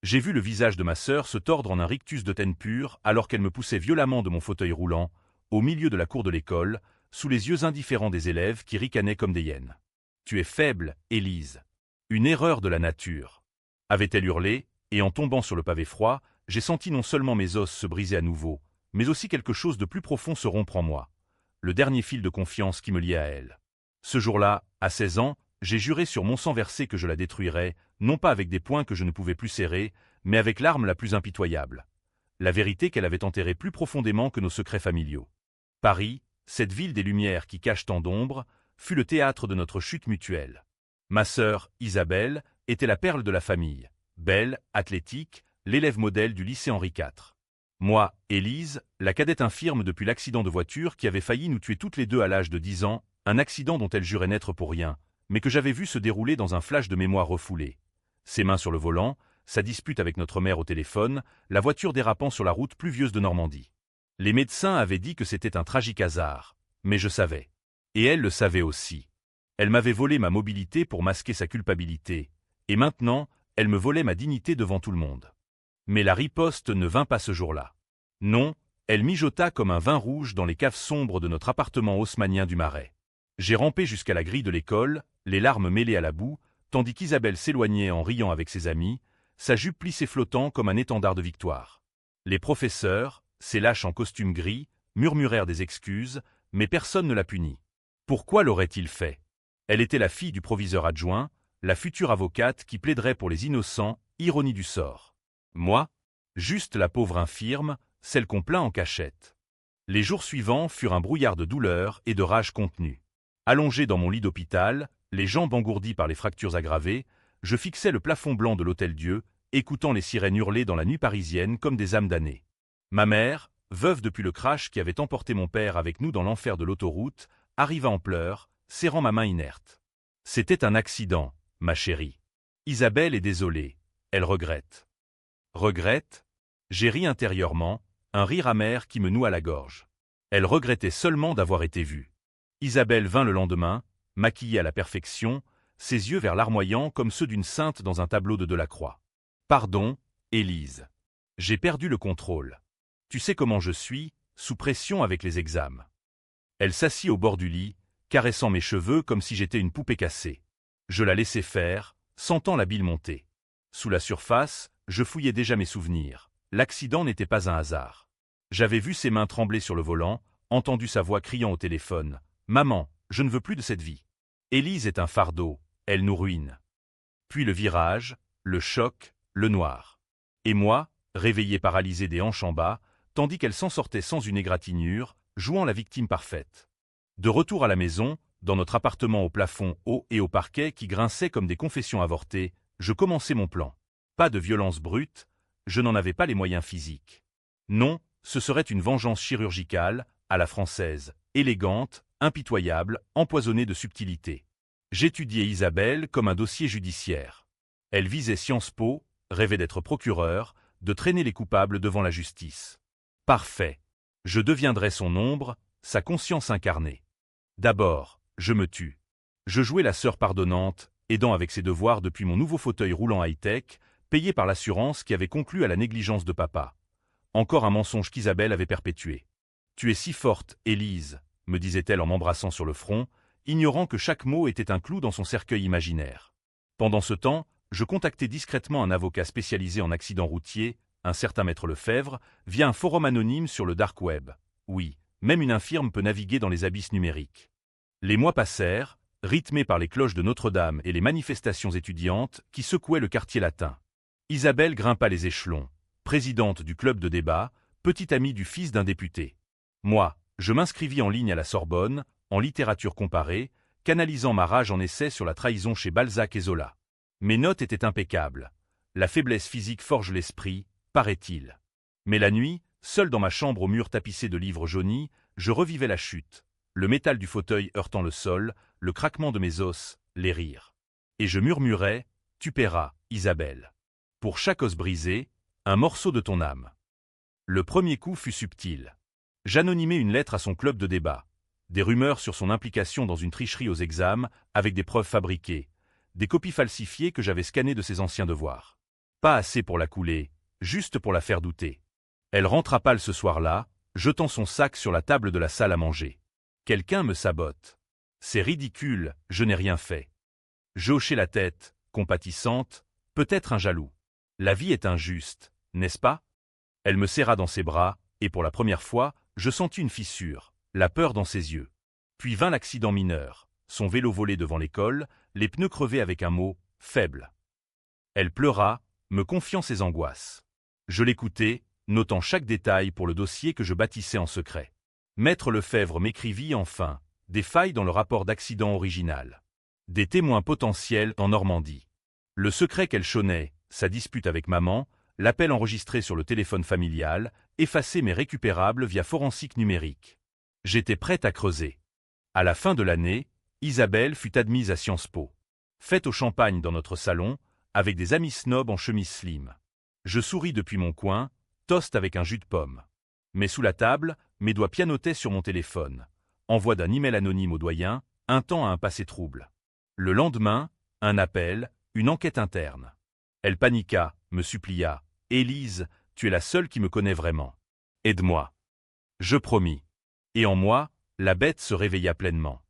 J'ai vu le visage de ma sœur se tordre en un rictus de haine pure alors qu'elle me poussait violemment de mon fauteuil roulant, au milieu de la cour de l'école, sous les yeux indifférents des élèves qui ricanaient comme des hyènes. « Tu es faible, Élise. Une erreur de la nature. » avait-elle hurlé, et en tombant sur le pavé froid, j'ai senti non seulement mes os se briser à nouveau, mais aussi quelque chose de plus profond se rompre en moi. Le dernier fil de confiance qui me liait à elle. Ce jour-là, à 16 ans, j'ai juré sur mon sang versé que je la détruirais, non pas avec des poings que je ne pouvais plus serrer, mais avec l'arme la plus impitoyable. La vérité qu'elle avait enterrée plus profondément que nos secrets familiaux. Paris, cette ville des lumières qui cache tant d'ombre, fut le théâtre de notre chute mutuelle. Ma sœur, Isabelle, était la perle de la famille, belle, athlétique, l'élève modèle du lycée Henri IV. Moi, Élise, la cadette infirme depuis l'accident de voiture qui avait failli nous tuer toutes les deux à l'âge de 10 ans, un accident dont elle jurait n'être pour rien, mais que j'avais vu se dérouler dans un flash de mémoire refoulé. Ses mains sur le volant, sa dispute avec notre mère au téléphone, la voiture dérapant sur la route pluvieuse de Normandie. Les médecins avaient dit que c'était un tragique hasard, mais je savais. Et elle le savait aussi. Elle m'avait volé ma mobilité pour masquer sa culpabilité, et maintenant, elle me volait ma dignité devant tout le monde. Mais la riposte ne vint pas ce jour-là. Non, elle mijota comme un vin rouge dans les caves sombres de notre appartement haussmannien du Marais. J'ai rampé jusqu'à la grille de l'école, les larmes mêlées à la boue, tandis qu'Isabelle s'éloignait en riant avec ses amis, sa jupe plissée flottant comme un étendard de victoire. Les professeurs, ces lâches en costume gris, murmurèrent des excuses, mais personne ne la punit. Pourquoi l'aurait-il fait? Elle était la fille du proviseur adjoint, la future avocate qui plaiderait pour les innocents, ironie du sort. Moi, juste la pauvre infirme, celle qu'on plaint en cachette. Les jours suivants furent un brouillard de douleur et de rage contenue. Allongé dans mon lit d'hôpital, les jambes engourdies par les fractures aggravées, je fixais le plafond blanc de l'Hôtel-Dieu, écoutant les sirènes hurler dans la nuit parisienne comme des âmes damnées. Ma mère, veuve depuis le crash qui avait emporté mon père avec nous dans l'enfer de l'autoroute, arriva en pleurs, serrant ma main inerte. C'était un accident, ma chérie. Isabelle est désolée. Elle regrette. Regrette? J'ai ri intérieurement, un rire amer qui me noua la gorge. Elle regrettait seulement d'avoir été vue. Isabelle vint le lendemain, maquillée à la perfection, ses yeux vers larmoyants comme ceux d'une sainte dans un tableau de Delacroix. Pardon, Élise. J'ai perdu le contrôle. Tu sais comment je suis, sous pression avec les examens. Elle s'assit au bord du lit, caressant mes cheveux comme si j'étais une poupée cassée. Je la laissai faire, sentant la bile monter. Sous la surface, je fouillais déjà mes souvenirs. L'accident n'était pas un hasard. J'avais vu ses mains trembler sur le volant, entendu sa voix criant au téléphone. « Maman, je ne veux plus de cette vie. Élise est un fardeau, elle nous ruine. » Puis le virage, le choc, le noir. Et moi, réveillé paralysé des hanches en bas, tandis qu'elle s'en sortait sans une égratignure, jouant la victime parfaite. De retour à la maison, dans notre appartement au plafond haut et au parquet qui grinçait comme des confessions avortées, je commençais mon plan. Pas de violence brute, je n'en avais pas les moyens physiques. Non, ce serait une vengeance chirurgicale, à la française, élégante, impitoyable, empoisonnée de subtilité. J'étudiais Isabelle comme un dossier judiciaire. Elle visait Sciences Po, rêvait d'être procureur, de traîner les coupables devant la justice. Parfait. Je deviendrais son ombre, sa conscience incarnée. D'abord, je me tue. Je jouais la sœur pardonnante, aidant avec ses devoirs depuis mon nouveau fauteuil roulant high-tech, payé par l'assurance qui avait conclu à la négligence de papa. Encore un mensonge qu'Isabelle avait perpétué. « Tu es si forte, Élise », me disait-elle en m'embrassant sur le front, ignorant que chaque mot était un clou dans son cercueil imaginaire. Pendant ce temps, je contactais discrètement un avocat spécialisé en accidents routiers, un certain maître Lefebvre, via un forum anonyme sur le dark web. Oui, même une infirme peut naviguer dans les abysses numériques. Les mois passèrent, rythmés par les cloches de Notre-Dame et les manifestations étudiantes qui secouaient le quartier latin. Isabelle grimpa les échelons, présidente du club de débat, petite amie du fils d'un député. Moi, je m'inscrivis en ligne à la Sorbonne, en littérature comparée, canalisant ma rage en essai sur la trahison chez Balzac et Zola. Mes notes étaient impeccables. La faiblesse physique forge l'esprit, paraît-il. Mais la nuit, seul dans ma chambre aux murs tapissés de livres jaunis, je revivais la chute, le métal du fauteuil heurtant le sol, le craquement de mes os, les rires. Et je murmurais, « Tu paieras, Isabelle. Pour chaque os brisé, un morceau de ton âme. » Le premier coup fut subtil. J'anonymais une lettre à son club de débat. Des rumeurs sur son implication dans une tricherie aux examens avec des preuves fabriquées, des copies falsifiées que j'avais scannées de ses anciens devoirs. Pas assez pour la couler, juste pour la faire douter. Elle rentra pâle ce soir-là, jetant son sac sur la table de la salle à manger. Quelqu'un me sabote. C'est ridicule, je n'ai rien fait. Je hochai la tête, compatissante, peut-être un jaloux. La vie est injuste, n'est-ce pas? Elle me serra dans ses bras, et pour la première fois, je sentis une fissure, la peur dans ses yeux. Puis vint l'accident mineur, son vélo volé devant l'école, les pneus crevés avec un mot « faible ». Elle pleura, me confiant ses angoisses. Je l'écoutai, notant chaque détail pour le dossier que je bâtissais en secret. Maître Lefebvre m'écrivit enfin des failles dans le rapport d'accident original. Des témoins potentiels en Normandie. Le secret qu'elle chonnait, sa dispute avec maman, l'appel enregistré sur le téléphone familial, effacé mais récupérable via forensique numérique. J'étais prête à creuser. À la fin de l'année, Isabelle fut admise à Sciences Po. Fête au champagne dans notre salon, avec des amis snobs en chemise slim. Je souris depuis mon coin, toast avec un jus de pomme. Mais sous la table, mes doigts pianotaient sur mon téléphone. Envoi d'un email anonyme au doyen, un temps à un passé trouble. Le lendemain, un appel, une enquête interne. Elle paniqua, me supplia. « Élise, tu es la seule qui me connaît vraiment. Aide-moi. » Je promis. Et en moi, la bête se réveilla pleinement.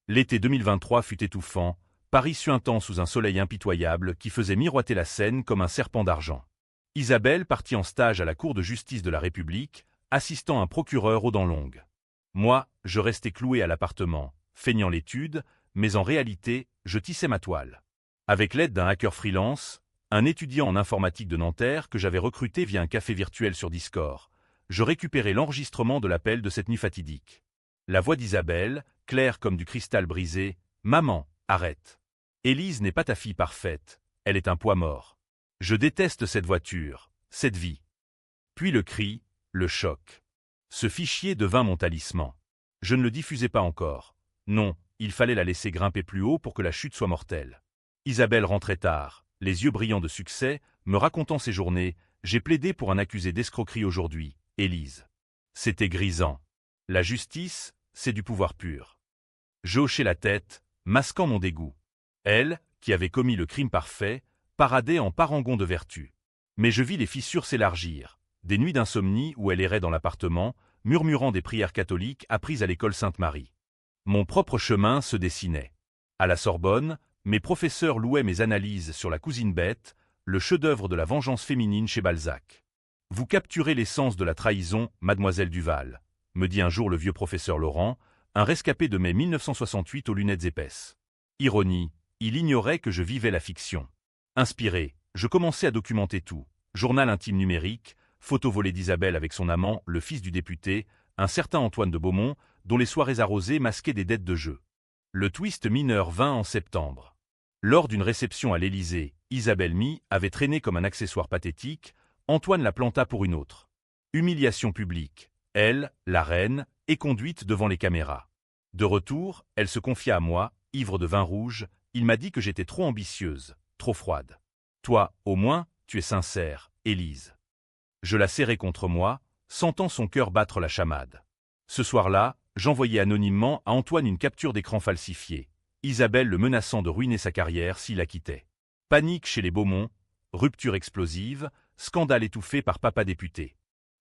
L'été 2023 fut étouffant, Paris suintant sous un soleil impitoyable qui faisait miroiter la Seine comme un serpent d'argent. Isabelle partit en stage à la Cour de justice de la République, assistant un procureur aux dents longues. Moi, je restais cloué à l'appartement, feignant l'étude, mais en réalité, je tissais ma toile. Avec l'aide d'un hacker freelance, un étudiant en informatique de Nanterre que j'avais recruté via un café virtuel sur Discord, je récupérais l'enregistrement de l'appel de cette nuit fatidique. La voix d'Isabelle, claire comme du cristal brisé, « Maman, arrête. Élise n'est pas ta fille parfaite, elle est un poids mort. Je déteste cette voiture, cette vie. » Puis le cri, le choc. Ce fichier devint mon talisman. Je ne le diffusais pas encore. Non, il fallait la laisser grimper plus haut pour que la chute soit mortelle. Isabelle rentrait tard, les yeux brillants de succès, me racontant ses journées. J'ai plaidé pour un accusé d'escroquerie aujourd'hui, Élise. C'était grisant. La justice, c'est du pouvoir pur. Je hochai la tête, masquant mon dégoût. Elle, qui avait commis le crime parfait, paradait en parangon de vertu. Mais je vis les fissures s'élargir, des nuits d'insomnie où elle errait dans l'appartement, murmurant des prières catholiques apprises à l'école Sainte-Marie. Mon propre chemin se dessinait. À la Sorbonne, mes professeurs louaient mes analyses sur la cousine bête, le chef-d'œuvre de la vengeance féminine chez Balzac. « Vous capturez l'essence de la trahison, mademoiselle Duval », me dit un jour le vieux professeur Laurent, un rescapé de mai 1968 aux lunettes épaisses. Ironie, il ignorait que je vivais la fiction. Inspiré, je commençais à documenter tout. Journal intime numérique, photo volée d'Isabelle avec son amant, le fils du député, un certain Antoine de Beaumont, dont les soirées arrosées masquaient des dettes de jeu. Le twist mineur vint en septembre. Lors d'une réception à l'Élysée, Isabelle Mie avait traîné comme un accessoire pathétique, Antoine la planta pour une autre. Humiliation publique. Elle, la reine, est conduite devant les caméras. De retour, elle se confia à moi, ivre de vin rouge, il m'a dit que j'étais trop ambitieuse, trop froide. Toi, au moins, tu es sincère, Élise. Je la serrai contre moi, sentant son cœur battre la chamade. Ce soir-là, j'envoyai anonymement à Antoine une capture d'écran falsifiée, Isabelle le menaçant de ruiner sa carrière s'il la quittait. Panique chez les Beaumont, rupture explosive, scandale étouffé par papa député.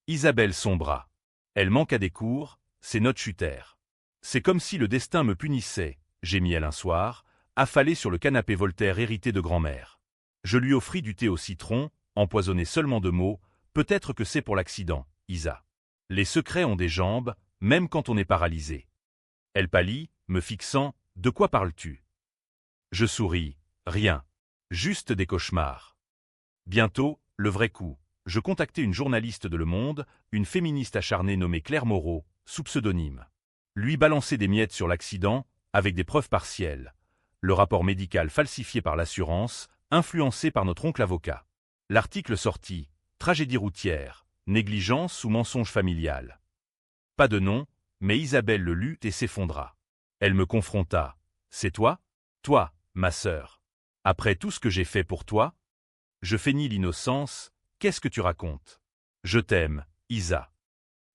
Isabelle sombra. Elle manqua des cours, ses notes chutèrent. C'est comme si le destin me punissait, gémit-elle un soir, affalée sur le canapé Voltaire hérité de grand-mère. Je lui offris du thé au citron, empoisonné seulement de mots, peut-être que c'est pour l'accident, Isa. Les secrets ont des jambes, même quand on est paralysé. Elle pâlit, me fixant, de quoi parles-tu? Je souris, rien. Juste des cauchemars. Bientôt, le vrai coup. Je contactai une journaliste de Le Monde, une féministe acharnée nommée Claire Moreau, sous pseudonyme. Lui balançai des miettes sur l'accident, avec des preuves partielles. Le rapport médical falsifié par l'assurance, influencé par notre oncle avocat. L'article sortit, tragédie routière, négligence ou mensonge familial. Pas de nom, mais Isabelle le lut et s'effondra. Elle me confronta. C'est toi? Toi, ma sœur. Après tout ce que j'ai fait pour toi? Je feignis l'innocence. Qu'est-ce que tu racontes? Je t'aime, Isa.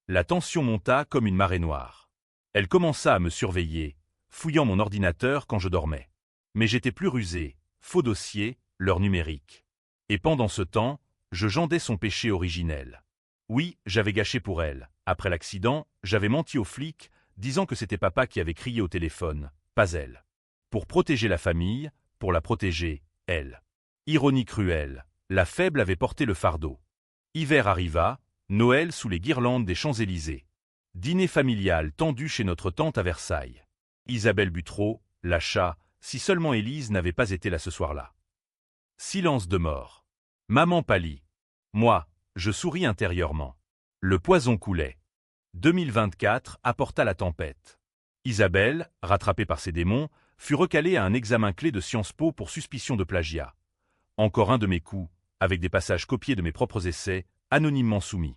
La tension monta comme une marée noire. Elle commença à me surveiller, fouillant mon ordinateur quand je dormais. Mais j'étais plus rusé, faux dossier, l'heure numérique. Et pendant ce temps, je gendais son péché originel. Oui, j'avais gâché pour elle. Après l'accident, j'avais menti aux flics, disant que c'était papa qui avait crié au téléphone, pas elle. Pour protéger la famille, pour la protéger, elle. Ironie cruelle, la faible avait porté le fardeau. Hiver arriva, Noël sous les guirlandes des Champs-Élysées. Dîner familial tendu chez notre tante à Versailles. Isabelle but trop, lâcha, si seulement Élise n'avait pas été là ce soir-là. Silence de mort. Maman pâlit. Moi, je souris intérieurement. Le poison coulait. 2024 apporta la tempête. Isabelle, rattrapée par ses démons, fut recalée à un examen clé de Sciences Po pour suspicion de plagiat. Encore un de mes coups, avec des passages copiés de mes propres essais, anonymement soumis.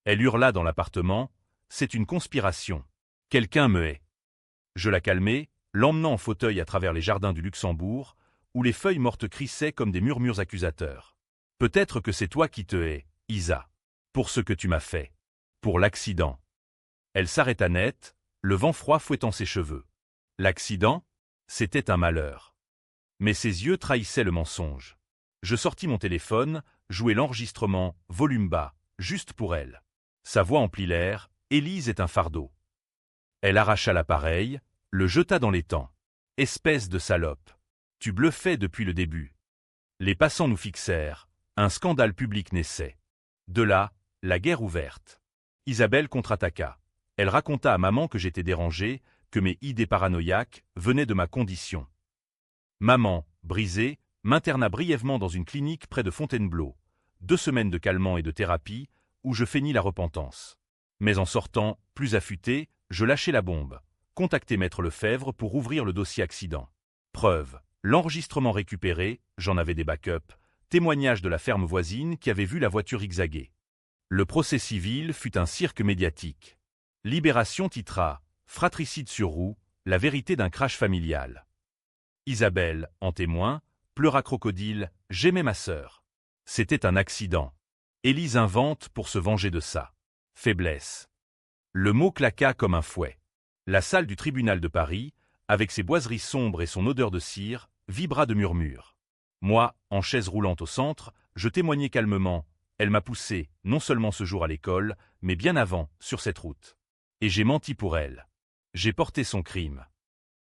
Elle hurla dans l'appartement, « C'est une conspiration. Quelqu'un me hait. » Je la calmai, l'emmenant en fauteuil à travers les jardins du Luxembourg, où les feuilles mortes crissaient comme des murmures accusateurs. « Peut-être que c'est toi qui te hais, Isa. Pour ce que tu m'as fait. Pour l'accident. » Elle s'arrêta net, le vent froid fouettant ses cheveux. L'accident? C'était un malheur. Mais ses yeux trahissaient le mensonge. Je sortis mon téléphone, jouai l'enregistrement, volume bas, juste pour elle. Sa voix emplit l'air, « Élise est un fardeau. » Elle arracha l'appareil, le jeta dans l'étang. « Espèce de salope. Tu bluffais depuis le début. » Les passants nous fixèrent, un scandale public naissait. De là, la guerre ouverte. Isabelle contre-attaqua. Elle raconta à maman que j'étais dérangé, que mes idées paranoïaques venaient de ma condition. Maman, brisée, m'interna brièvement dans une clinique près de Fontainebleau. 2 semaines de calmant et de thérapie, où je feignis la repentance. Mais en sortant, plus affûté, je lâchai la bombe. Contactai Maître Lefebvre pour ouvrir le dossier accident. Preuve, l'enregistrement récupéré, j'en avais des backups, témoignage de la ferme voisine qui avait vu la voiture zigzaguer. Le procès civil fut un cirque médiatique. Libération titra « Fratricide sur roue, la vérité d'un crash familial ». Isabelle, en témoin, pleura crocodile, « J'aimais ma sœur. C'était un accident. » Élise invente pour se venger de ça. Faiblesse. Le mot claqua comme un fouet. La salle du tribunal de Paris, avec ses boiseries sombres et son odeur de cire, vibra de murmures. Moi, en chaise roulante au centre, je témoignai calmement. Elle m'a poussé, non seulement ce jour à l'école, mais bien avant, sur cette route. Et j'ai menti pour elle. J'ai porté son crime.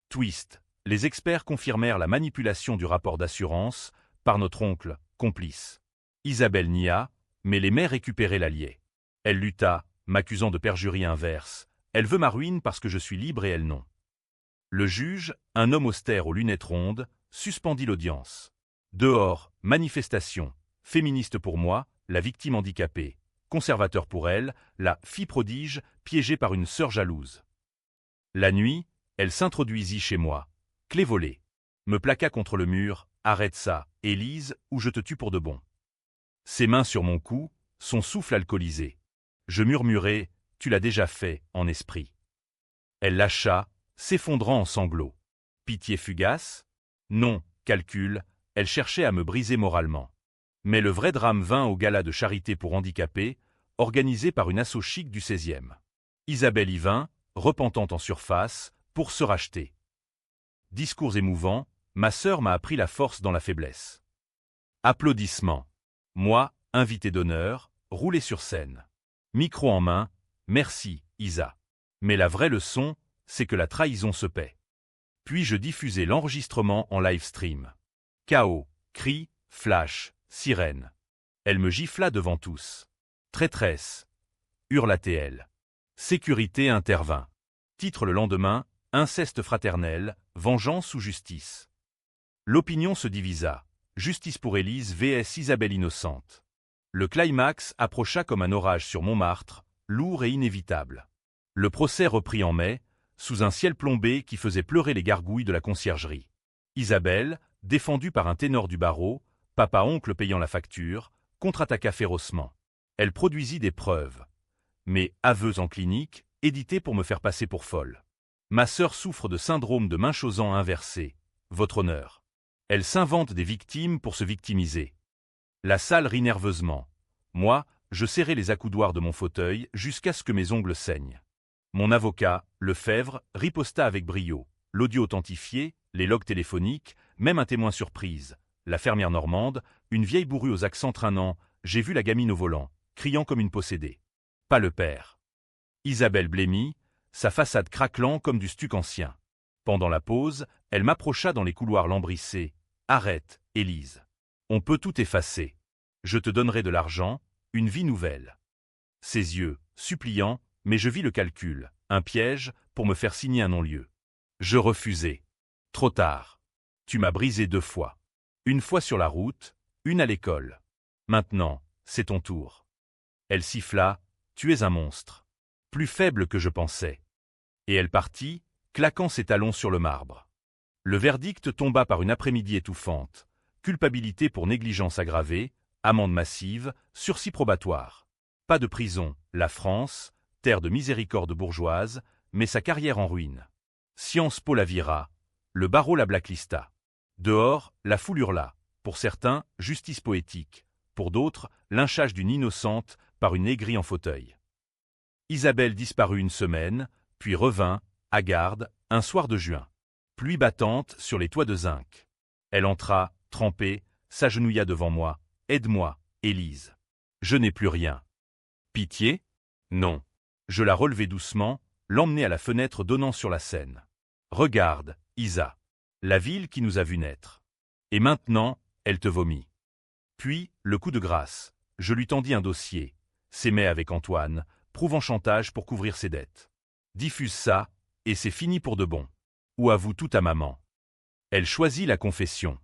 Twist. Les experts confirmèrent la manipulation du rapport d'assurance par notre oncle, complice. Isabelle nia, mais les mères récupéraient l'allié. Elle lutta, m'accusant de perjurie inverse. Elle veut ma ruine parce que je suis libre et elle non. Le juge, un homme austère aux lunettes rondes, suspendit l'audience. Dehors, manifestation. Féministe pour moi, la victime handicapée. Conservateur pour elle, la fille prodige piégée par une sœur jalouse. La nuit, elle s'introduisit chez moi. Clé volée. Me plaqua contre le mur, « Arrête ça, Élise, ou je te tue pour de bon. » Ses mains sur mon cou, son souffle alcoolisé. Je murmurai, « Tu l'as déjà fait, en esprit. » Elle lâcha, s'effondrant en sanglots. Pitié fugace? Non, calcul, elle cherchait à me briser moralement. Mais le vrai drame vint au gala de charité pour handicapés, organisé par une asso chic du 16e. Isabelle y vint, repentante en surface, pour se racheter. Discours émouvants, ma sœur m'a appris la force dans la faiblesse. Applaudissements. Moi, invité d'honneur, roulé sur scène. Micro en main, merci, Isa. Mais la vraie leçon, c'est que la trahison se paie. Puis je diffusai l'enregistrement en live stream. Chaos, cris, flash, sirène. Elle me gifla devant tous. Traîtresse, hurla-t-elle. Sécurité intervint. Titre le lendemain, inceste fraternel, vengeance ou justice. L'opinion se divisa. Justice pour Élise vs Isabelle innocente. Le climax approcha comme un orage sur Montmartre, lourd et inévitable. Le procès reprit en mai, sous un ciel plombé qui faisait pleurer les gargouilles de la conciergerie. Isabelle, défendue par un ténor du barreau, papa-oncle payant la facture, contre-attaqua férocement. Elle produisit des preuves. Mais aveux en clinique, édités pour me faire passer pour folle. Ma sœur souffre de syndrome de Munchausen inversé. Votre honneur. Elle s'invente des victimes pour se victimiser. La salle rit nerveusement. Moi, je serrai les accoudoirs de mon fauteuil jusqu'à ce que mes ongles saignent. Mon avocat, Lefebvre, riposta avec brio. L'audio authentifié, les logs téléphoniques, même un témoin surprise, la fermière normande, une vieille bourrue aux accents traînants, j'ai vu la gamine au volant, criant comme une possédée. Pas le père. Isabelle blêmit, sa façade craquelant comme du stuc ancien. Pendant la pause, elle m'approcha dans les couloirs lambrissés. « Arrête, Élise. On peut tout effacer. Je te donnerai de l'argent, une vie nouvelle. » Ses yeux, suppliants, mais je vis le calcul, un piège pour me faire signer un non-lieu. Je refusai. Trop tard. Tu m'as brisé 2 fois. Une fois sur la route, une à l'école. Maintenant, c'est ton tour. Elle siffla, tu es un monstre. Plus faible que je pensais. Et elle partit, claquant ses talons sur le marbre. Le verdict tomba par une après-midi étouffante. Culpabilité pour négligence aggravée, amende massive, sursis probatoire. Pas de prison, la France, terre de miséricorde bourgeoise, mais sa carrière en ruine. Sciences Po la vira, le barreau la blacklista. Dehors, la foule hurla. Pour certains, justice poétique. Pour d'autres, lynchage d'une innocente par une aigrie en fauteuil. Isabelle disparut une semaine, puis revint, à Garde, un soir de juin. Pluie battante sur les toits de zinc. Elle entra, trempée, s'agenouilla devant moi. « Aide-moi, Élise. Je n'ai plus rien. » Pitié ? Non. Je la relevai doucement, l'emmenai à la fenêtre donnant sur la Seine. « Regarde, Isa. La ville qui nous a vu naître. Et maintenant, elle te vomit. » Puis, le coup de grâce. Je lui tendis un dossier. S'aimait avec Antoine, prouvant chantage pour couvrir ses dettes. Diffuse ça, et c'est fini pour de bon. Ou avoue tout à maman. Elle choisit la confession.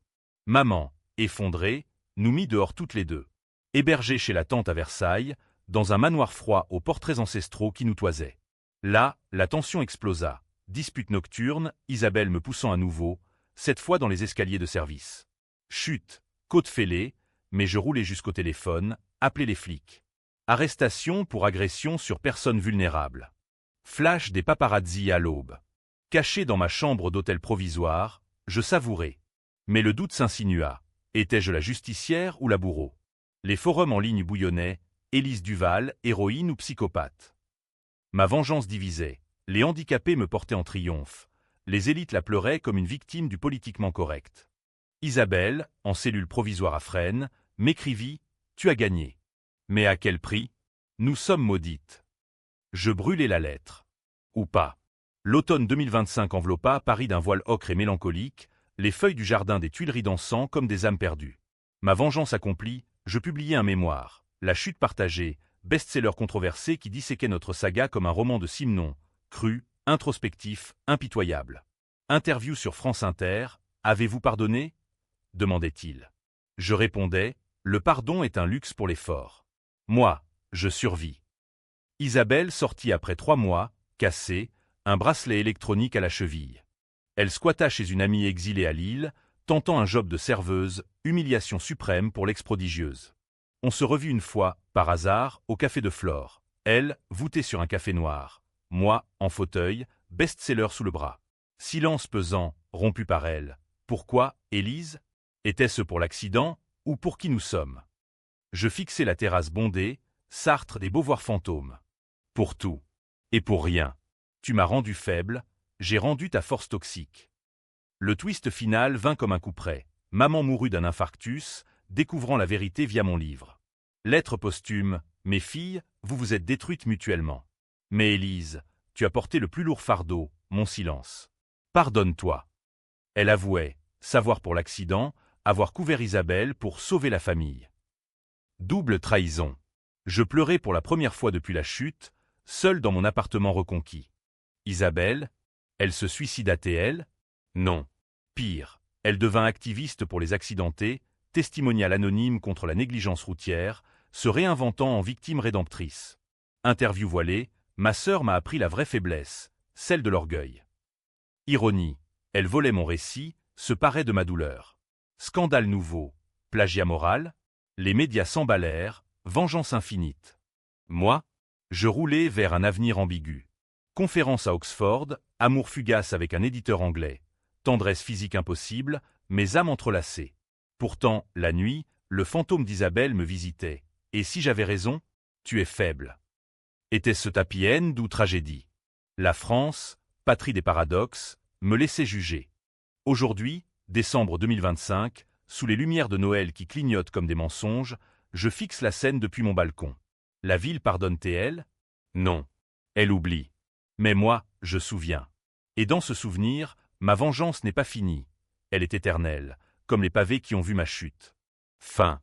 Maman, effondrée, nous mit dehors toutes les deux. Hébergées chez la tante à Versailles, dans un manoir froid aux portraits ancestraux qui nous toisaient. Là, la tension explosa. Dispute nocturne, Isabelle me poussant à nouveau, cette fois dans les escaliers de service. Chute, côte fêlée, mais je roulais jusqu'au téléphone, appelez les flics. Arrestation pour agression sur personne vulnérable. Flash des paparazzi à l'aube. Caché dans ma chambre d'hôtel provisoire, je savourais. Mais le doute s'insinua. Étais-je la justicière ou la bourreau? Les forums en ligne bouillonnaient, Élise Duval, héroïne ou psychopathe. Ma vengeance divisait. Les handicapés me portaient en triomphe. Les élites la pleuraient comme une victime du politiquement correct. Isabelle, en cellule provisoire à Fresnes, m'écrivit « Tu as gagné. » Mais à quel prix? Nous sommes maudites. Je brûlai la lettre. Ou pas. L'automne 2025 enveloppa Paris d'un voile ocre et mélancolique, les feuilles du jardin des Tuileries dansant comme des âmes perdues. Ma vengeance accomplie, je publiai un mémoire, La chute partagée, best-seller controversé qui disséquait notre saga comme un roman de Simenon, cru, introspectif, impitoyable. Interview sur France Inter, « Avez-vous pardonné ?» demandait-il. Je répondais, « Le pardon est un luxe pour les forts. » Moi, je survis. Isabelle sortit après 3 mois, cassée, un bracelet électronique à la cheville. Elle squatta chez une amie exilée à Lille, tentant un job de serveuse, humiliation suprême pour l'ex-prodigieuse. On se revit une fois, par hasard, au café de Flore. Elle, voûtée sur un café noir. Moi, en fauteuil, best-seller sous le bras. Silence pesant, rompu par elle. Pourquoi, Élise? Était-ce pour l'accident, ou pour qui nous sommes? Je fixai la terrasse bondée, Sartre des Beauvoir fantômes. Pour tout. Et pour rien. Tu m'as rendu faible, j'ai rendu ta force toxique. Le twist final vint comme un couperet. Maman mourut d'un infarctus, découvrant la vérité via mon livre. Lettre posthume, mes filles, vous vous êtes détruites mutuellement. Mais Élise, tu as porté le plus lourd fardeau, mon silence. Pardonne-toi. Elle avouait, savoir pour l'accident, avoir couvert Isabelle pour sauver la famille. Double trahison. Je pleurais pour la première fois depuis la chute, seul dans mon appartement reconquis. Isabelle, elle se suicida-t-elle? Non. Pire, elle devint activiste pour les accidentés, testimonial anonyme contre la négligence routière, se réinventant en victime rédemptrice. Interview voilée, ma sœur m'a appris la vraie faiblesse, celle de l'orgueil. Ironie, elle volait mon récit, se parait de ma douleur. Scandale nouveau, plagiat moral, les médias s'emballèrent, vengeance infinite. Moi, je roulais vers un avenir ambigu. Conférence à Oxford, amour fugace avec un éditeur anglais, tendresse physique impossible, mes âmes entrelacées. Pourtant, la nuit, le fantôme d'Isabelle me visitait. Et si j'avais raison? Tu es faible. Était-ce happy end ou tragédie? La France, patrie des paradoxes, me laissait juger. Aujourd'hui, décembre 2025, sous les lumières de Noël qui clignotent comme des mensonges, je fixe la scène depuis mon balcon. La ville pardonne-t-elle? Non. Elle oublie. Mais moi, je souviens. Et dans ce souvenir, ma vengeance n'est pas finie. Elle est éternelle, comme les pavés qui ont vu ma chute. Fin.